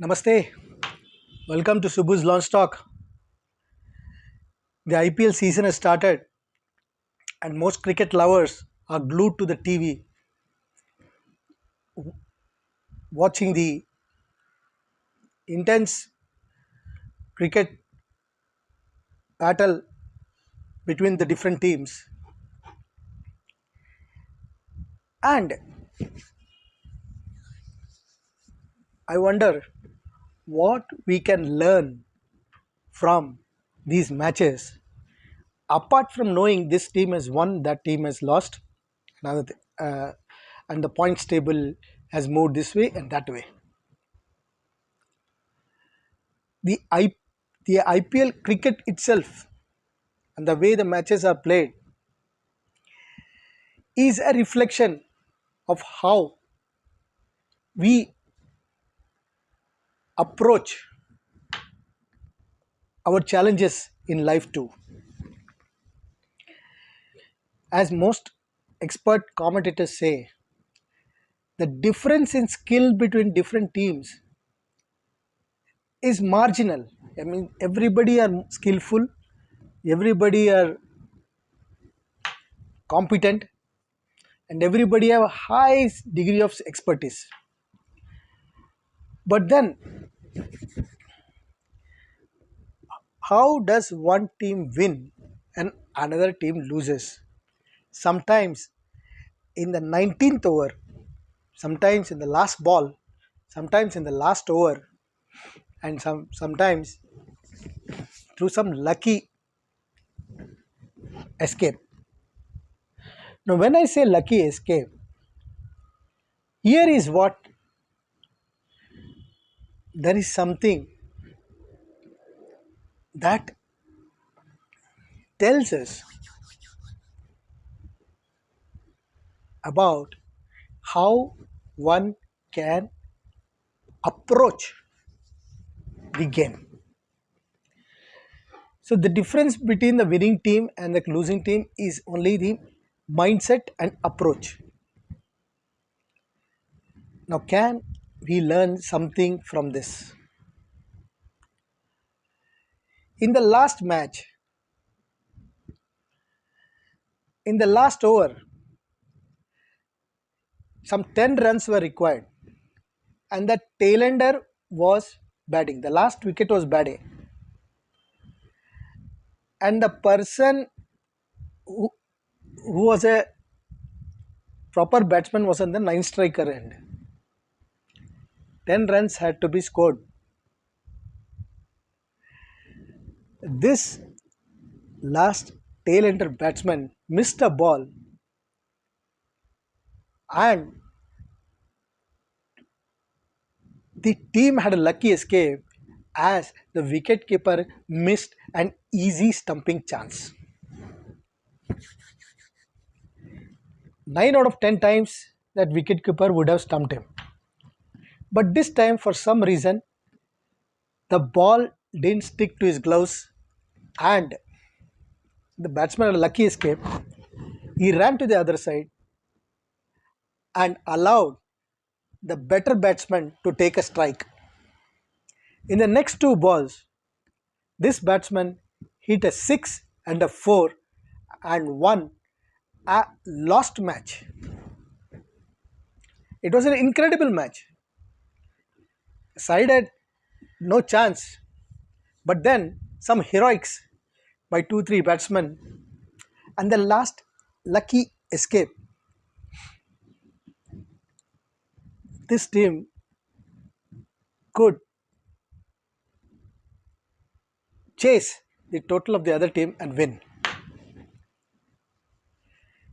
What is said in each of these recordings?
Namaste. Welcome to Subhu's Launch Talk. The IPL season has started, and most cricket lovers are glued to the TV watching the intense cricket battle between the different teams. And I wonder what we can learn from these matches apart from knowing this team has won, that team has lost, another and the points table has moved this way and that way. The I, the IPL cricket itself and the way the matches are played is a reflection of how we approach our challenges in life too. As most expert commentators say, the difference in skill between different teams is marginal. I mean, everybody are skillful, everybody are competent, and everybody have a high degree of expertise. But then, how does one team win and another team loses? Sometimes in the 19th over, sometimes in the last ball, sometimes in the last over, and sometimes through some lucky escape. Now, when I say lucky escape, here is what there is something that tells us about how one can approach the game. So, the difference between the winning team and the losing team is only the mindset and approach. Now, can we learn something from this? In the last match, in the last over, some 10 runs were required, and the tailender was batting. The last wicket was batting, and the person who, who was a proper batsman was on the 9 striker end. 10 runs had to be scored. This last tail-ender batsman missed a ball, and the team had a lucky escape as the wicketkeeper missed an easy stumping chance. 9 out of 10 times that wicketkeeper would have stumped him. But this time, for some reason, the ball didn't stick to his gloves, and the batsman had a lucky escape. He ran to the other side and allowed the better batsman to take a strike. In the next two balls, this batsman hit a 6 and a 4 and won a lost match. It was an incredible match. Side had no chance, but then some heroics by 2 3 batsmen and the last lucky escape. This team could chase the total of the other team and win.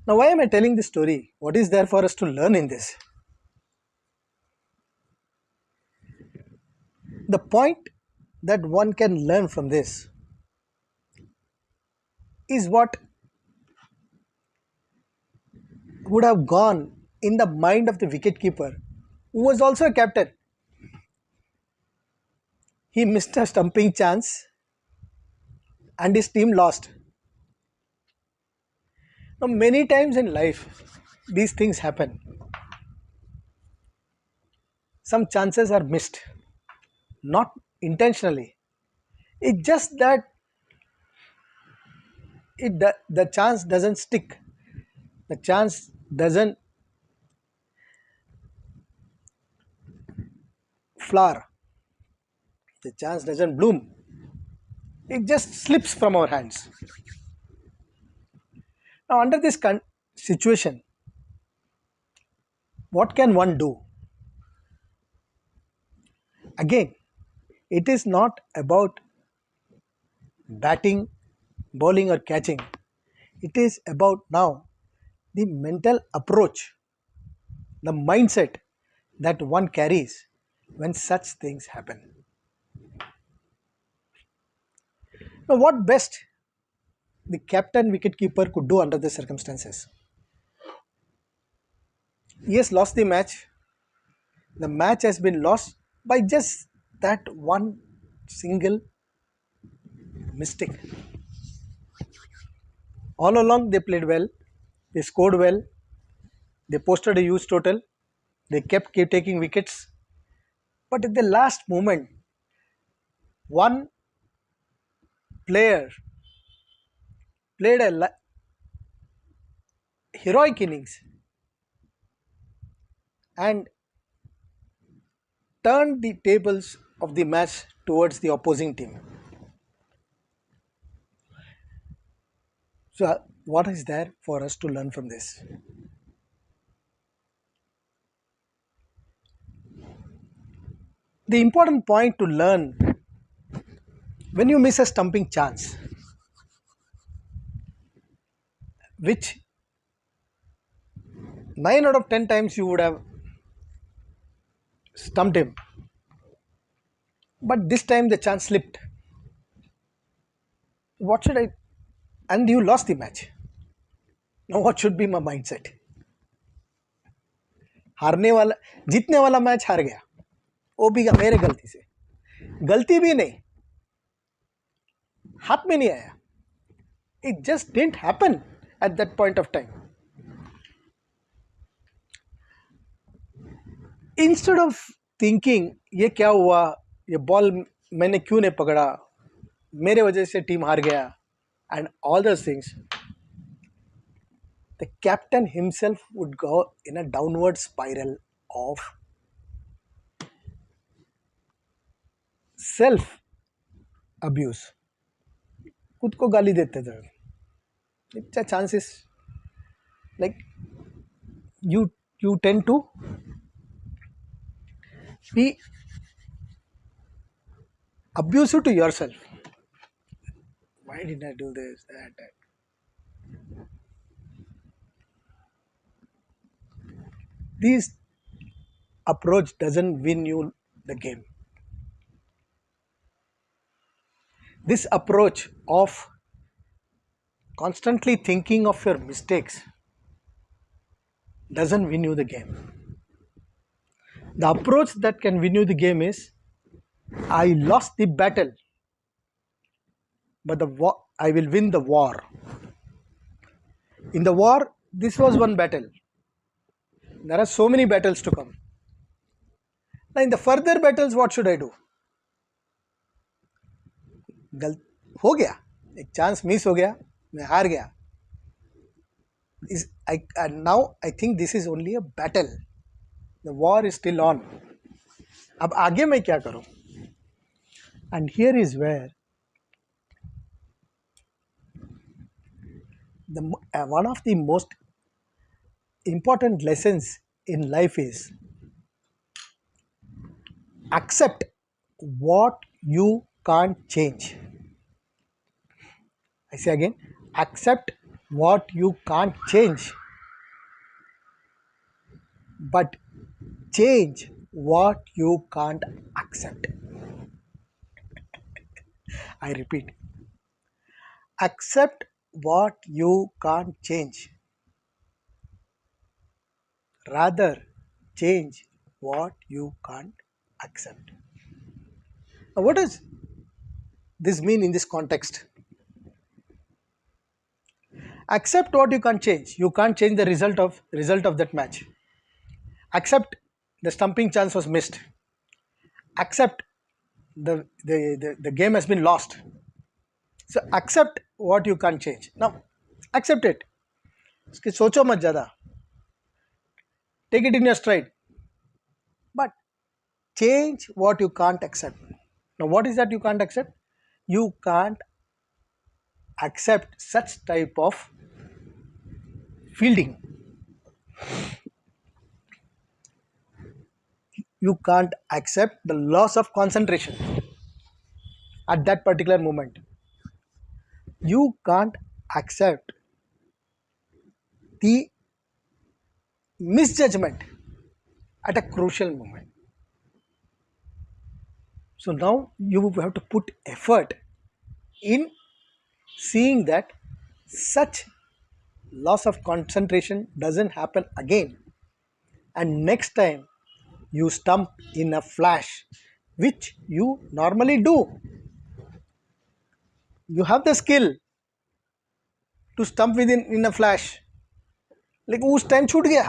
Now, why am I telling this story? What is there for us to learn in this? The point that one can learn from this is what would have gone in the mind of the wicketkeeper, who was also a captain. He missed a stumping chance and his team lost. Now, many times in life, these things happen. Some chances are missed. not intentionally. It's just that the chance doesn't stick. The chance doesn't flower. The chance doesn't bloom. It just slips from our hands. Now, under this situation, what can one do? Again, it is not about batting, bowling, or catching. It is about now the mental approach, the mindset that one carries when such things happen. Now, what best the captain wicketkeeper could do under the circumstances? He has lost the match. The match has been lost by just that one single mistake. All along, they played well, they scored well, they posted a huge total, they kept taking wickets. But at the last moment, one player played a heroic innings and turned the tables of the match towards the opposing team. So, what is there for us to learn from this? The important point to learn: when you miss a stumping chance, which 9 out of 10 times you would have stumped him, but this time the chance slipped. What should I? And you lost the match. Now, what should be my mindset? हारने वाला जीतने वाला match हार गया, वो भी मेरे गलती से, गलती भी नहीं, हाथ में नहीं आया. It just didn't happen at that point of time. Instead of thinking ये क्या हुआ, ये बॉल मैंने क्यों नहीं पकड़ा, मेरे वजह से टीम हार गया, and all those things, the captain himself would go in a downward spiral of self abuse. खुद को गाली देते थे. It's a chances like you tend to be abusive to yourself. Why did I do this, that? This approach doesn't win you the game. This approach of constantly thinking of your mistakes doesn't win you the game. The approach that can win you the game is, I lost the battle, but I will win the war. In the war, this was one battle. There are so many battles to come. Now, in the further battles, what should I do? हो गया, एक chance miss हो गया, मैं हार गया. Now I think this is only a battle. The war is still on. अब आगे मैं क्या करूं? And here is where one of the most important lessons in life is accept what you can't change. I say again, accept what you can't change, but change what you can't accept. I repeat, accept what you can't change, rather change what you can't accept. Now, what does this mean in this context? Accept what you can't change. You can't change the result of that match. Accept the stumping chance was missed. Accept the game has been lost. So accept what you can't change. Now, accept it. इसकी सोचो मत ज़्यादा. Take it in your stride. But change what you can't accept. Now, what is that you can't accept? You can't accept such type of fielding. You can't accept the loss of concentration at that particular moment. You can't accept the misjudgment at a crucial moment. So now you have to put effort in seeing that such loss of concentration doesn't happen again. And next time you stump in a flash, which you normally do. You have the skill to stump within in a flash. लेकिन उस time छूट गया.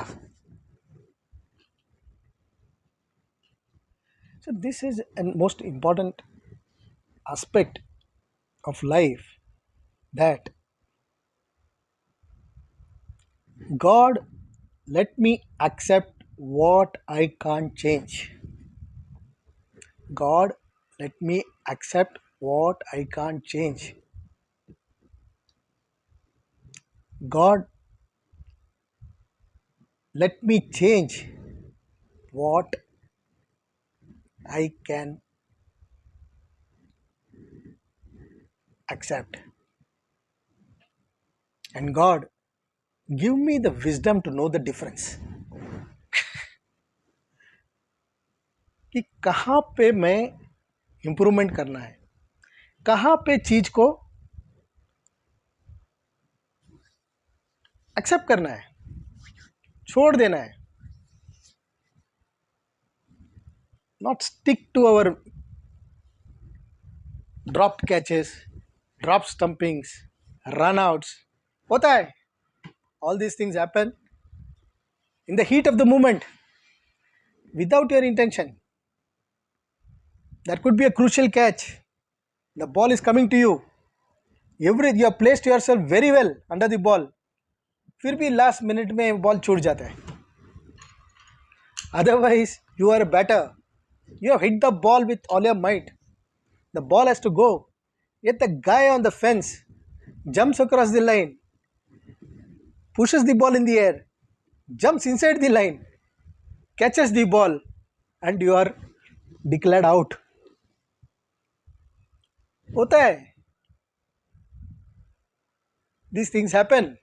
So this is a most important aspect of life, that God, let me accept what I can't change. God, let me accept what I can't change. God, let me change what I can accept. And God, give me the wisdom to know the difference. कि कहाँ पे मैं improvement करना है, कहाँ पे चीज को एक्सेप्ट करना है, छोड़ देना है. Not stick to our dropped catches, drop stumpings, run outs. होता है. All these things happen in the heat of the moment without your intention. That could be a crucial catch. The ball is coming to you. You have placed yourself very well under the ball. फिर भी last minute में ball छूट जाता है. Otherwise, you are better. You have hit the ball with all your might. The ball has to go. Yet the guy on the fence jumps across the line, pushes the ball in the air, jumps inside the line, catches the ball, and you are declared out. होता है. These things happen.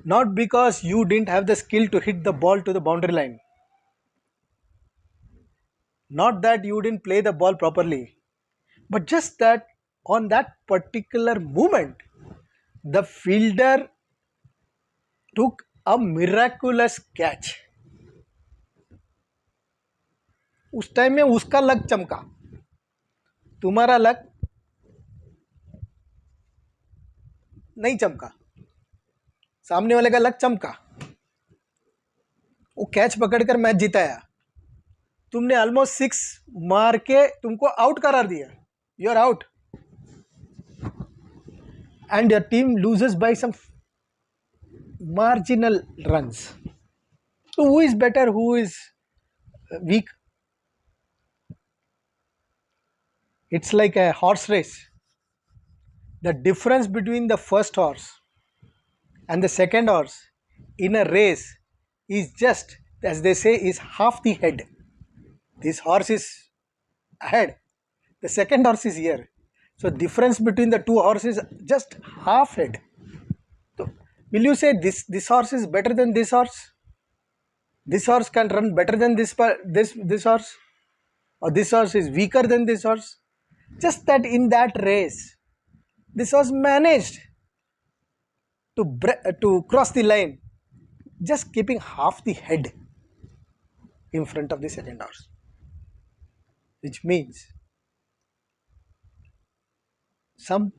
Not because you didn't have the skill to hit the ball to the boundary line. Not that you didn't play the ball properly. But just that on that particular moment, the fielder took a miraculous catch. उस time में उसका luck चमका, तुम्हारा luck नहीं चमका. सामने वाले का लक चमका, वो कैच पकड़कर मैच जिताया. तुमने ऑलमोस्ट 6 मार के तुमको आउट करार दिया. You are out and your team loses by some marginal runs. So who is better, who is weak? It's like a horse race. The difference between the first horse and the second horse in a race is just, as they say, is half the head. This horse is ahead, the second horse is here. So difference between the two horses is just half head. So will you say this horse is better than this horse? This horse can run better than this horse, or this horse is weaker than this horse? Just that in that race, this horse managed to cross the line, just keeping half the head in front of the second horse, which means some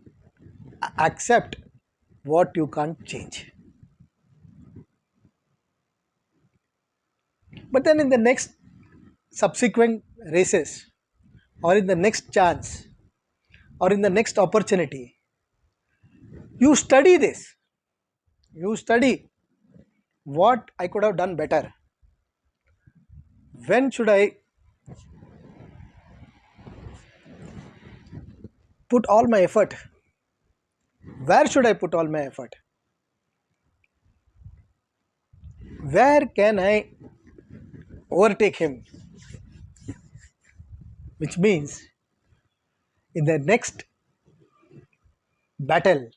accept what you can't change. But then in the next subsequent races, or in the next chance or in the next opportunity, you study this. You study what I could have done better. When should I put all my effort? Where should I put all my effort? Where can I overtake him? Which means in the next battle,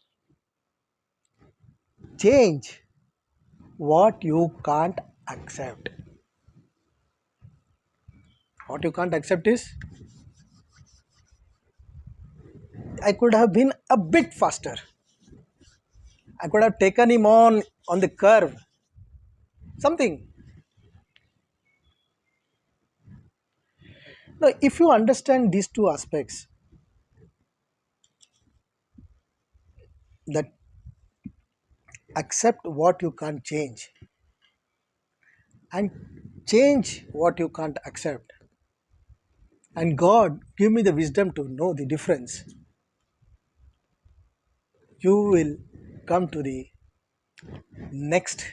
change what you can't accept. What you can't accept is I could have been a bit faster. I could have taken him on the curve. Something. Now, if you understand these two aspects, that accept what you can't change and change what you can't accept, and God give me the wisdom to know the difference, you will come to the next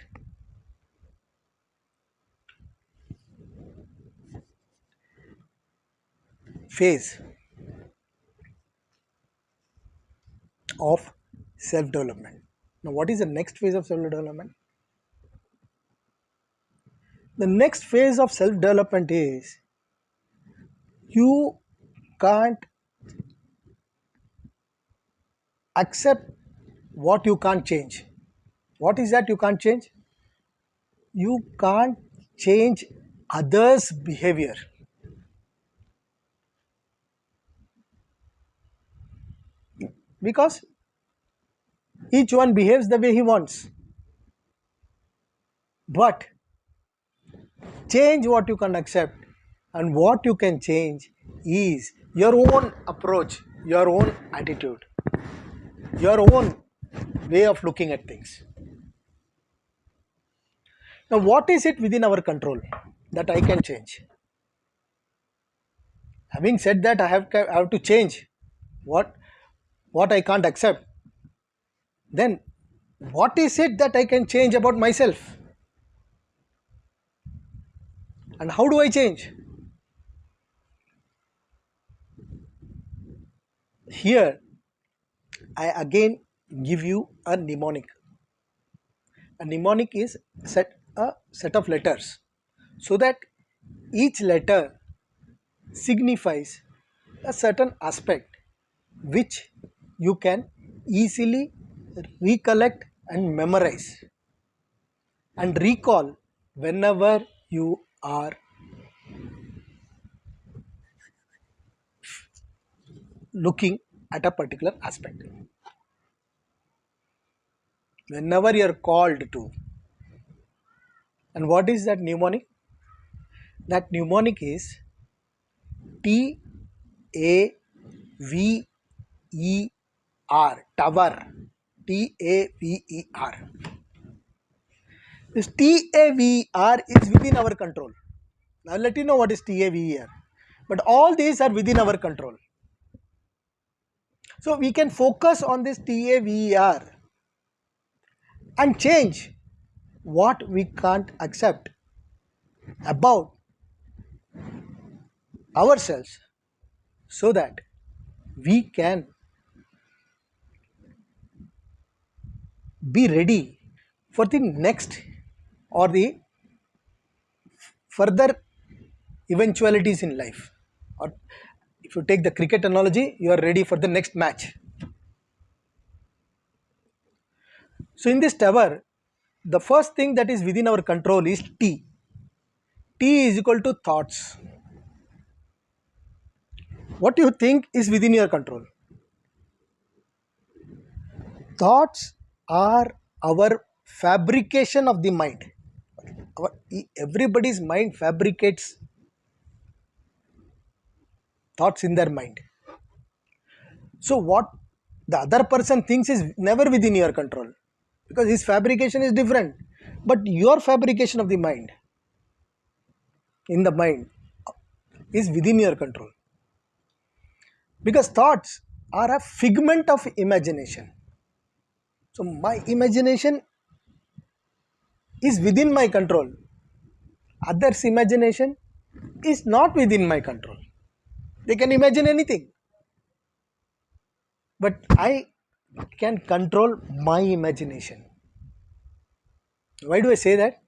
phase of self development. Now, what is the next phase of self development? The next phase of self development is you can't accept what you can't change. What is that you can't change? You can't change others' behavior because each one behaves the way he wants. But change what you can accept, and what you can change is your own approach, your own attitude, your own way of looking at things. Now, what is it within our control that I can change? Having said that, I have to change what I can't accept. Then, what is it that I can change about myself? And how do I change? Here, I again give you a mnemonic. A mnemonic is a set of letters, so that each letter signifies a certain aspect which you can easily recollect and memorize and recall whenever you are looking at a particular aspect. Whenever you are called to. And what is that mnemonic? That mnemonic is T A V E R, TAVER. TAVER. This TAVER is within our control. Now, I'll let you know what is TAVER. But all these are within our control. So, we can focus on this TAVER and change what we can't accept about ourselves, so that we can be ready for the next or the further eventualities in life. Or if you take the cricket analogy, you are ready for the next match. So in this tower, the first thing that is within our control is T. T is equal to thoughts. What do you think is within your control? Thoughts are our fabrication of the mind. Everybody's mind fabricates thoughts in their mind. So what the other person thinks is never within your control, because his fabrication is different. But your fabrication of the mind in the mind is within your control. because thoughts are a figment of imagination. So my imagination is within my control. Others' imagination is not within my control. They can imagine anything, but I can control my imagination. Why do I say that?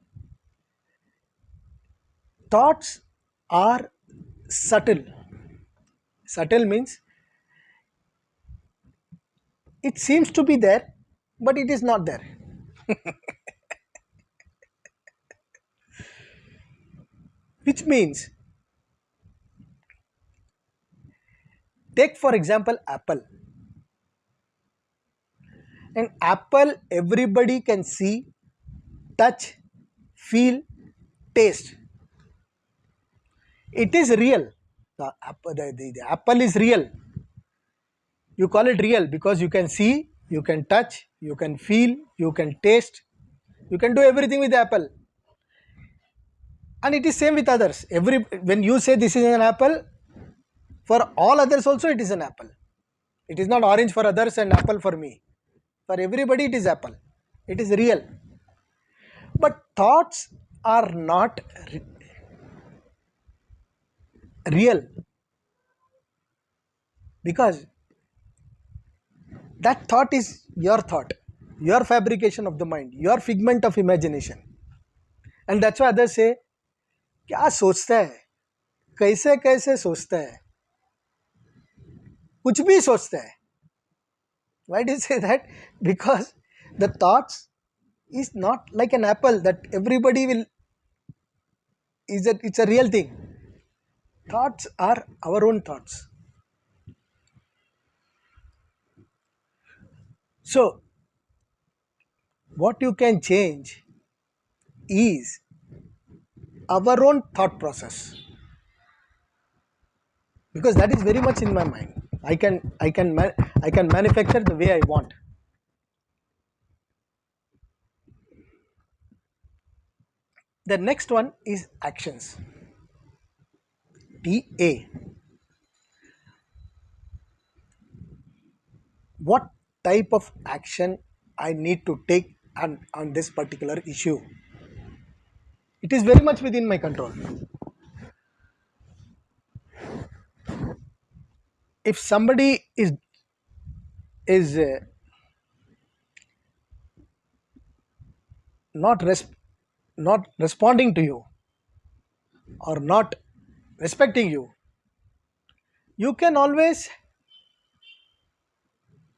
Thoughts are subtle. Subtle means it seems to be there, but it is not there. Which means, take for example, apple. An apple everybody can see, touch, feel, taste. It is real. The apple is real. You call it real because you can see, you can touch, you can feel, you can taste, you can do everything with the apple. And it is same with others. When you say this is an apple, for all others also it is an apple. It is not orange for others and apple for me. For everybody it is apple. It is real. But thoughts are not real, because that thought is your thought, your fabrication of the mind, your figment of imagination. And that's why others say, क्या सोचता है, कैसे कैसे सोचता है, कुछ भी सोचता है. Why do you say that? Because the thoughts is not like an apple that everybody will, it's a real thing. Thoughts are our own thoughts. So what you can change is our own thought process, because that is very much in my mind. I can manufacture the way I want. The next one is actions. TA. What type of action I need to take on this particular issue? It is very much within my control. If somebody is not not responding to you or not respecting you, you can always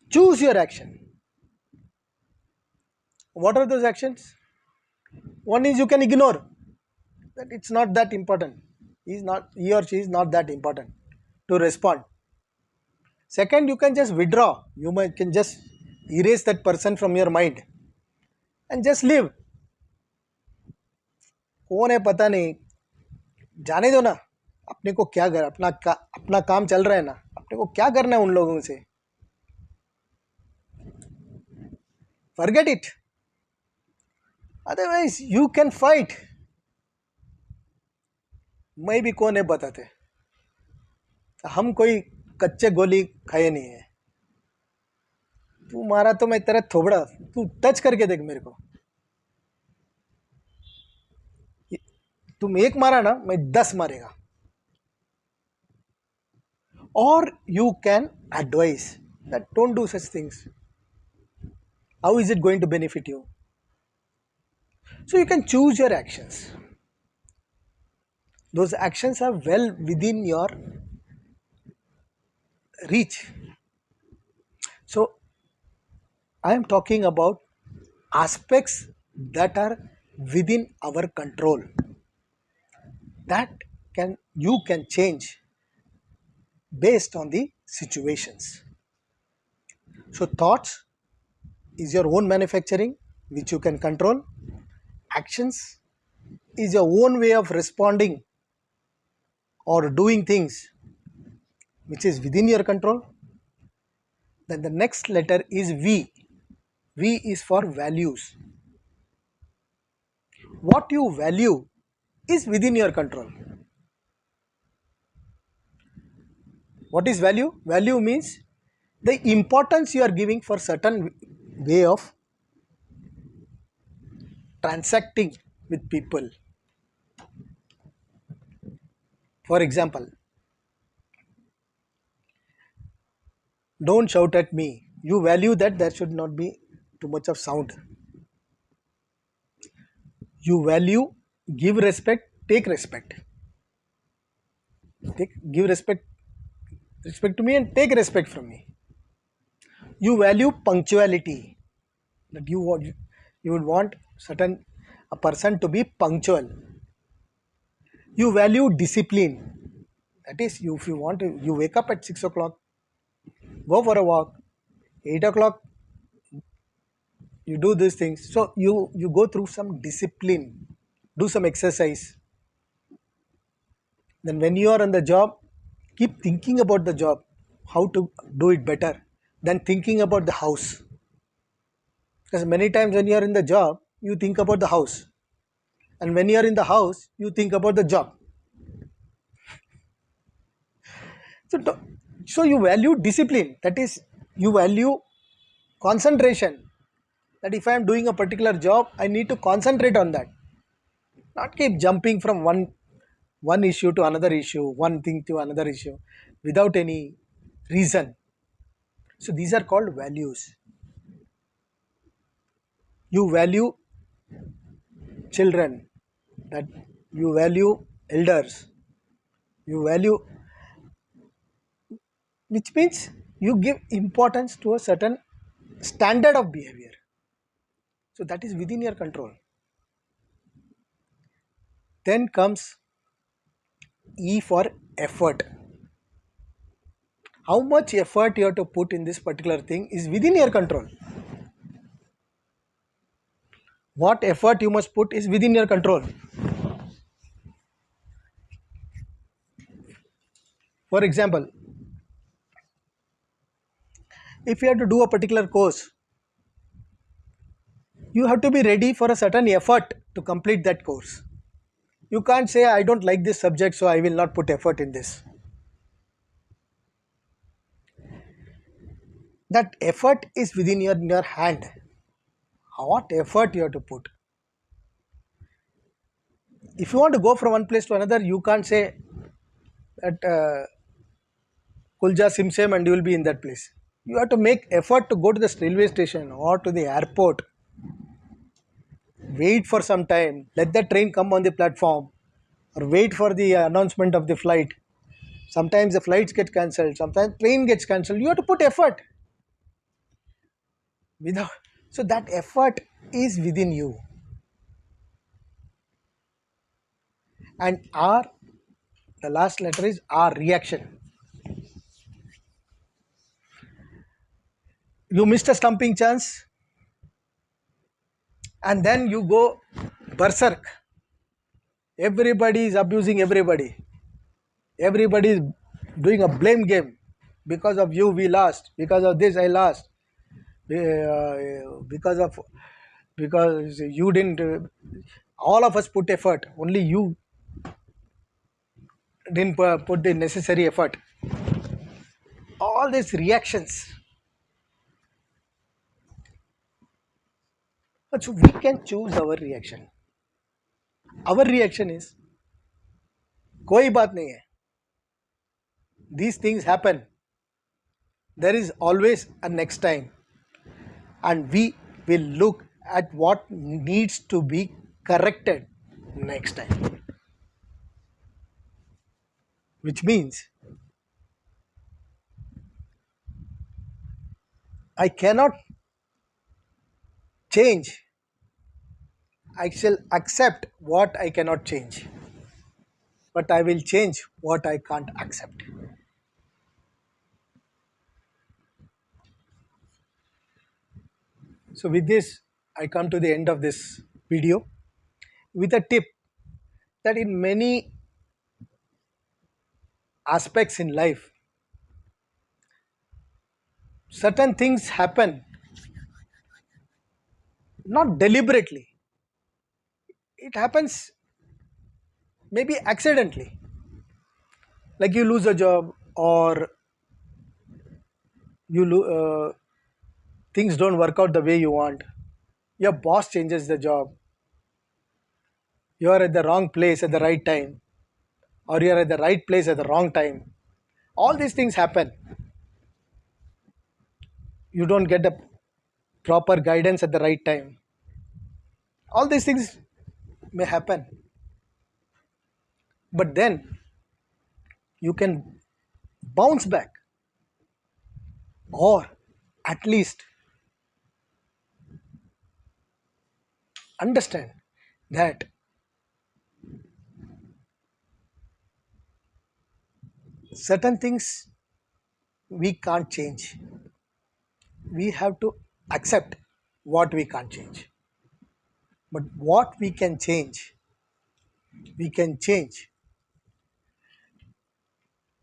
choose your action. What are those actions? One is you can ignore that, it's not that important. He or she is not that important to respond. Second, you can just withdraw. Can just erase that person from your mind and just live. कौन है पता नहीं, जाने दो ना. अपने को क्या कर, अपना काम चल रहा है ना, अपने को क्या करना है उन लोगों से. Forget it. Otherwise you can fight. मैं भी कौन है बताते, हम कोई कच्चे गोली खाए नहीं है. तू मारा तो मैं तेरा थोबड़ा, तू टच करके देख मेरे को. तुम एक मारा ना, मैं 10 मारेगा. Or you can advise that don't do such things. How is it going to benefit you? So you can choose your actions. Those actions are well within your reach. So I am talking about aspects that are within our control, that you can change based on the situations. So thoughts is your own manufacturing, which you can control. Actions is your own way of responding or doing things, which is within your control. Then the next letter is V. V is for values. What you value is within your control. What is value? Value means the importance you are giving for certain way of transacting with people. For example, don't shout at me. You value that there should not be too much of sound. You value, give respect, take respect. Give respect to me and take respect from me. You value punctuality. That you would want certain a person to be punctual. You value discipline. That is, you if you want to, you wake up at 6 o'clock, go for a walk. 8 o'clock, you do these things. So you go through some discipline, do some exercise. Then when you are on the job, keep thinking about the job, how to do it better than thinking about the house. Because many times when you are in the job, you think about the house, and when you are in the house, you think about the job. So, so you value discipline. That is, you value concentration. That if I am doing a particular job, I need to concentrate on that. Not keep jumping from one issue to another issue, one thing to another issue, without any reason. So these are called values. You value children, that you value elders, you value, which means you give importance to a certain standard of behavior. So that is within your control. Then comes E for effort. How much effort you have to put in this particular thing is within your control. What effort you must put is within your control. For example, if you have to do a particular course, you have to be ready for a certain effort to complete that course. You can't say, I don't like this subject, so I will not put effort in this. That effort is within your hand. What effort you have to put. If you want to go from one place to another, you can't say that Kulja Simsem and you will be in that place. You have to make effort to go to the railway station or to the airport. Wait for some time, let the train come on the platform, or wait for the announcement of the flight. Sometimes the flights get cancelled, sometimes train gets cancelled. You have to put effort. Without, so that effort is within you. And R, the last letter is R, reaction. You missed a stumping chance, and then you go berserk. Everybody is abusing everybody. Everybody is doing a blame game. Because of you, we lost. Because of this, I lost. Because of, because you didn't. All of us put effort. Only you didn't put the necessary effort. All these reactions. So we can choose our reaction. Our reaction is, कोई बात नहीं है. These things happen. There is always a next time, and we will look at what needs to be corrected next time. Which means I cannot change. I shall accept what I cannot change, but I will change what I can't accept. So with this, I come to the end of this video with a tip that in many aspects in life, certain things happen not deliberately. It happens maybe accidentally. Like you lose a job, or things don't work out the way you want, your boss changes the job, you are at the wrong place at the right time, or you are at the right place at the wrong time. All these things happen. You don't get the proper guidance at the right time. All these things may happen. But then you can bounce back, or at least understand that certain things we can't change. We have to accept what we can't change. But what we can change.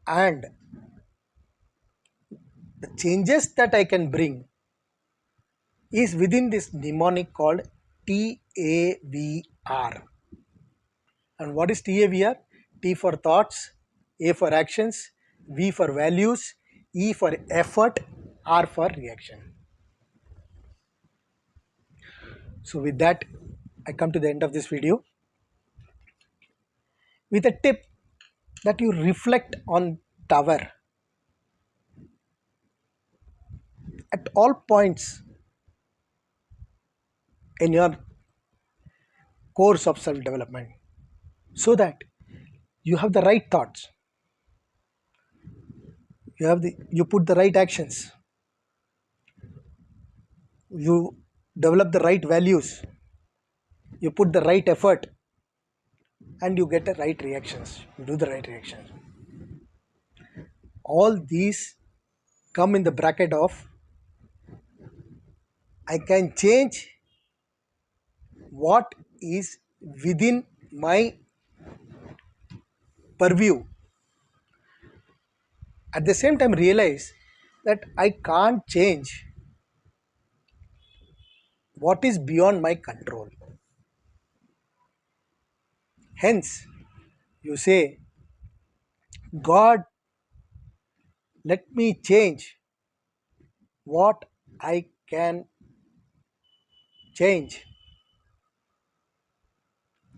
And the changes that I can bring is within this mnemonic called TAVR. And what is TAVR? T for thoughts, A for actions, V for values, E for effort, R for reaction. So with that, I come to the end of this video with a tip that you reflect on TAVER at all points in your course of self-development, so that you have the right thoughts, you put the right actions, you develop the right values, you put the right effort, and you get the right reactions, you do the right reactions. All these come in the bracket of I can change what is within my purview. At the same time, realize that I can't change what is beyond my control. Hence, you say, God, let me change what I can change.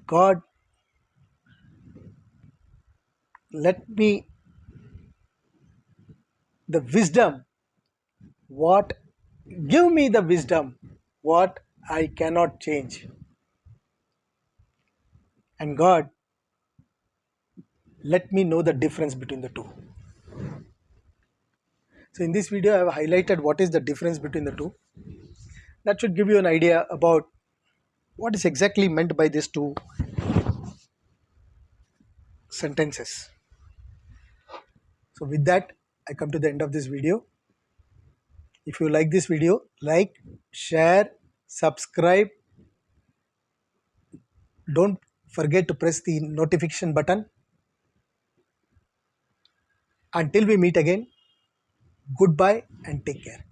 God, let me the wisdom, what give me the wisdom, what I cannot change. And God, let me know the difference between the two. So in this video, I have highlighted what is the difference between the two. That should give you an idea about what is exactly meant by these two sentences. So with that, I come to the end of this video. If you like this video, like, share, subscribe. Don't forget to press the notification button. Until we meet again, goodbye and take care.